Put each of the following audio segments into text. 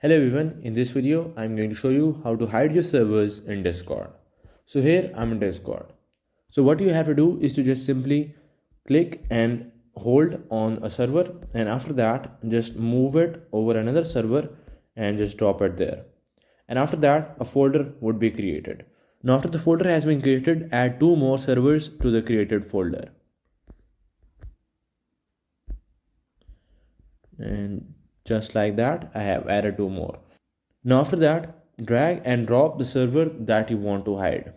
Hello everyone, in this video I'm going to show you how to hide your servers in Discord. So here I'm in Discord. So what you have to do is to just simply click and hold on a server, and after that just move it over another server and just drop it there. And after that a folder would be created. Now after the folder has been created, add two more servers to the created folder. And just like that I have added two more. Now after that, drag and drop the server that you want to hide.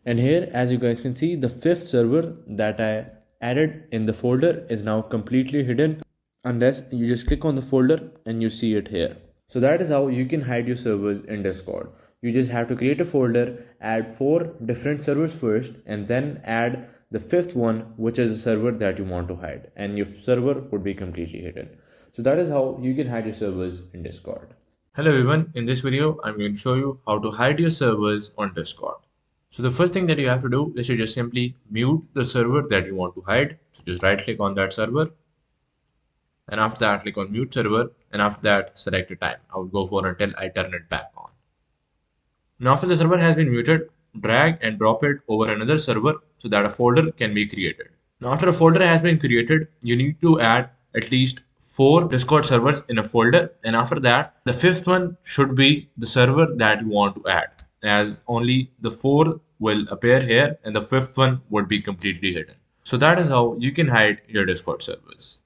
And here, as you guys can see, the fifth server that I added in the folder is now completely hidden unless you just click on the folder and you see it here. So that is how you can hide your servers in Discord. You just have to create a folder, add 4 different servers first, and then add the fifth one, which is a server that you want to hide, and your server would be completely hidden. So that is how you can hide your servers in Discord. Hello everyone, in this video I'm going to show you how to hide your servers on Discord. So the first thing that you have to do is to just simply mute the server that you want to hide. So just right click on that server, and after that click on mute server, and after that select a time. I would go for until I turn it back on. Now after the server has been muted, drag and drop it over another server so that a folder can be created. Now after a folder has been created, you need to add at least 4 Discord servers in a folder, and after that the fifth one should be the server that you want to add, as only the 4 will appear here and the fifth one would be completely hidden. So that is how you can hide your Discord servers.